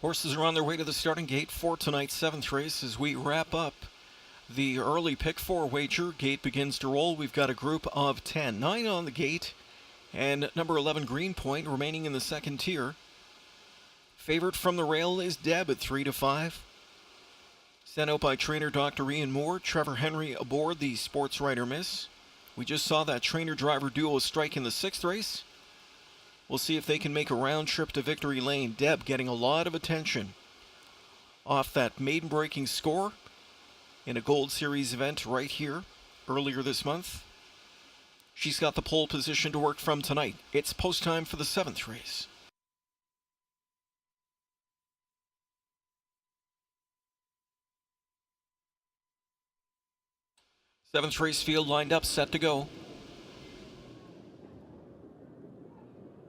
Horses are on their way to the starting gate for tonight's 7th race as we wrap up the early pick 4 wager. Gate begins to roll. We've got a group of 10. 9 on the gate and number 11 Green Point remaining in the second tier. Favorite from the rail is Deb at 3 to 5. Sent out by trainer Dr. Ian Moore. Trevor Henry aboard the Sports Writer Miss. We just saw that trainer-driver duo strike in the 6th race. We'll see if they can make a round trip to victory lane. Deb getting a lot of attention off that maiden-breaking score in a Gold Series event right here earlier this month. She's got the pole position to work from tonight. It's post time for the 7th race. Seventh race field lined up, set to go.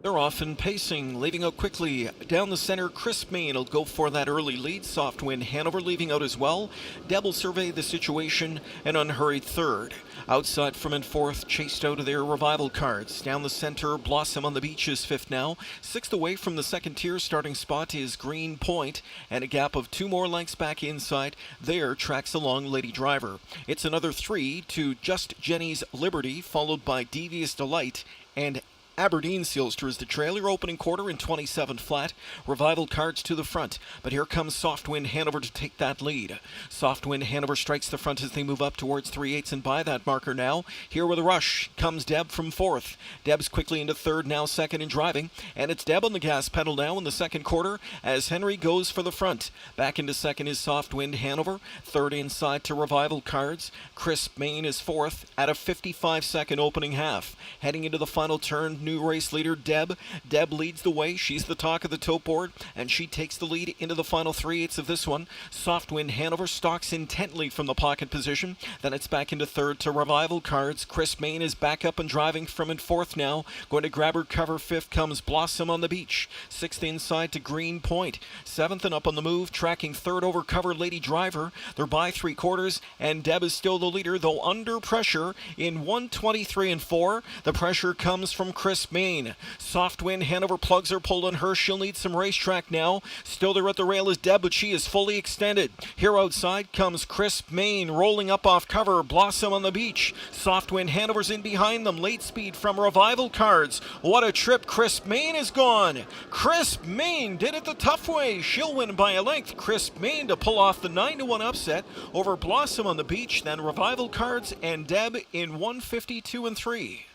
They're off and pacing, leaving out quickly. Down the center, Crisp Main will go for that early lead. Soft Wind Hanover leaving out as well. Deb will survey the situation, an unhurried third. Outside from in fourth, chased out of their Revival Cards. Down the center, Blossom on the Beach is fifth now. Sixth away from the second tier starting spot is Green Point, and a gap of 2 more lengths back inside. There tracks along Lady Driver. It's another 3 to Just Jenny's Liberty, followed by Devious Delight and Aberdeen Sealster is the trailer, opening quarter in 27 flat. Revival Cards to the front, but here comes Soft Wind Hanover to take that lead. Soft Wind Hanover strikes the front as they move up towards 3/8 and by that marker now. Here with a rush comes Deb from fourth. Deb's quickly into third, now second in driving, and it's Deb on the gas pedal now in the second quarter as Henry goes for the front. Back into second is Soft Wind Hanover. Third inside to Revival Cards. Crisp Main is fourth at a 55-second opening half. Heading into the final turn, new race leader Deb. Deb leads the way. She's the talk of the tote board, and she takes the lead into the final 3/8 of this one. Soft Wind Hanover stalks intently from the pocket position. Then it's back into third to Revival Cards. Chris Main is back up and driving from in fourth now. Going to grab her cover. Fifth comes Blossom on the Beach. Sixth inside to Green Point. Seventh and up on the move, tracking third over cover Lady Driver. They're by 3/4, and Deb is still the leader, though under pressure in 1:23 and 4. The pressure comes from Chris Main. Soft Wind Hanover plugs her pull on her. She'll need some racetrack now. Still there at the rail is Deb, but she is fully extended. Here outside comes Crisp Main, rolling up off cover. Blossom on the Beach. Soft Wind Hanover's in behind them. Late speed from Revival Cards. What a trip. Crisp Main is gone. Crisp Main did it the tough way. She'll win by a length. Crisp Main to pull off the 9-1 upset over Blossom on the Beach. Then Revival Cards and Deb in 1:52 and 3.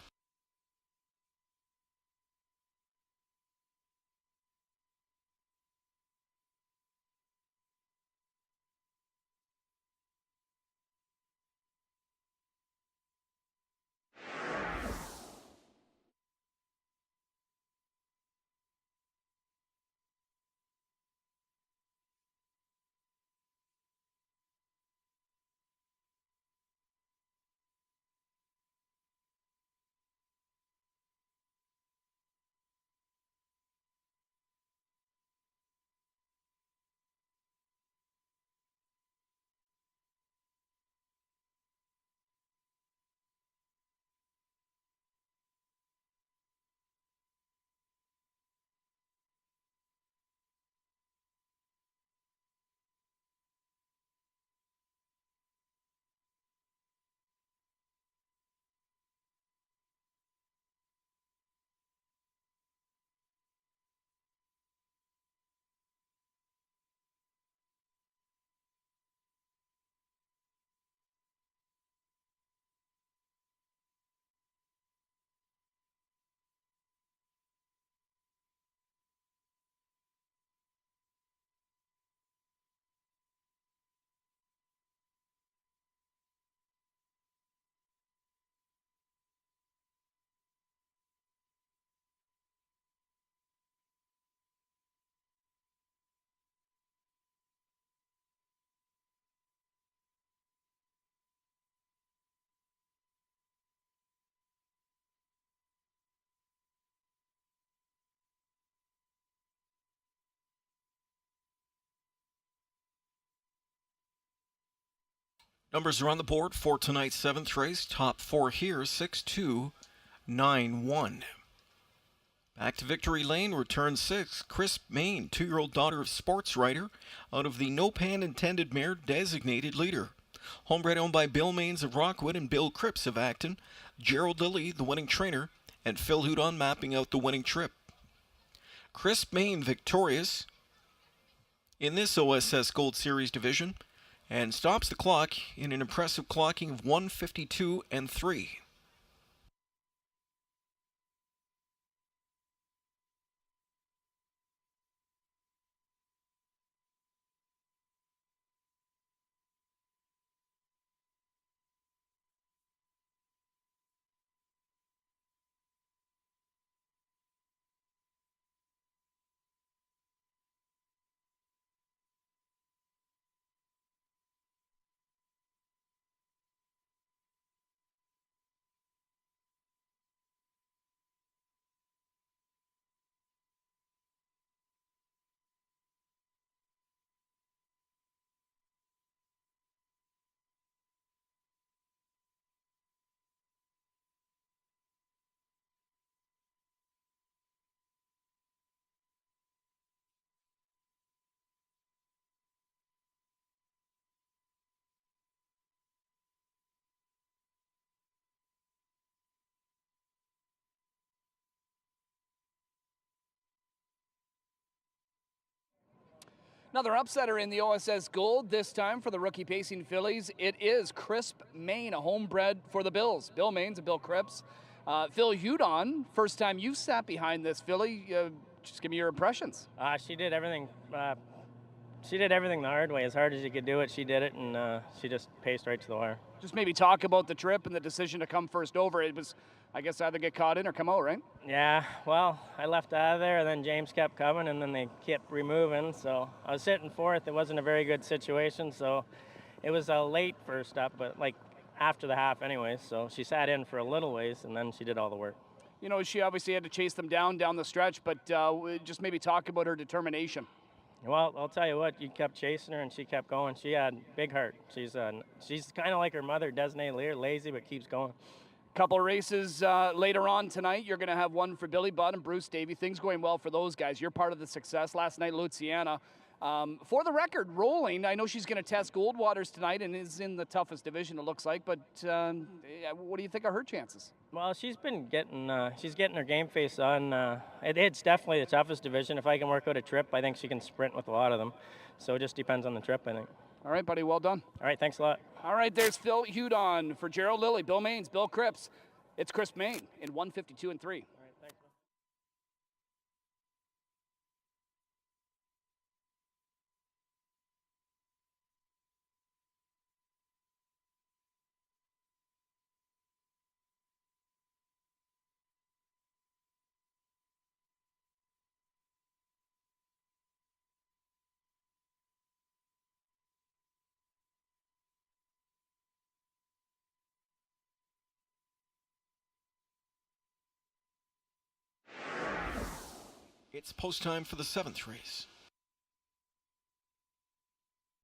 Numbers are on the board for tonight's 7th race. Top 4 here, 6-2, 9-1. Back to victory lane, return 6, Crisp Maine, 2-year-old daughter of sports writer, out of the no pan intended mare designated leader. Homebred owned by Bill Maines of Rockwood and Bill Cripps of Acton, Gerald Lilly, the winning trainer, and Phil Hudon mapping out the winning trip. Crisp Maine victorious in this OSS Gold Series division and stops the clock in an impressive clocking of 1:52 and 3. Another upsetter in the OSS Gold, this time for the rookie pacing fillies. It is Crisp Maine, a homebred for the Bills. Bill Maines and Bill Cripps. Phil Hudon, first time you sat behind this filly. Just give me your impressions. She did everything. She did everything the hard way. As hard as you could do it, she did it, and she just paced right to the wire. Just maybe talk about the trip and the decision to come first over. It was, I guess, either get caught in or come out, right? Yeah, well, I left out of there, and then James kept coming, and then they kept removing. So I was sitting fourth. It wasn't a very good situation, so it was a late first up, but like after the half anyway. So she sat in for a little ways, and then she did all the work. You know, she obviously had to chase them down the stretch, but just maybe talk about her determination. Well, I'll tell you what, you kept chasing her, and she kept going. She had big heart. She's kind of like her mother, Desnée Lear, lazy but keeps going. Couple races later on tonight. You're going to have one for Billy Budd and Bruce Davey. Things going well for those guys. You're part of the success. Last night, Luciana. For the record, rolling. I know she's going to test Goldwaters tonight and is in the toughest division, it looks like. But what do you think of her chances? Well, she's getting her game face on. It's definitely the toughest division. If I can work out a trip, I think she can sprint with a lot of them. So it just depends on the trip, I think. All right, buddy, well done. All right, thanks a lot. All right, there's Phil Hudon for Gerald Lilly, Bill Maines, Bill Cripps. It's Crisp Maine in 1:52 and 3. All right, thanks. It's post time for the 7th race.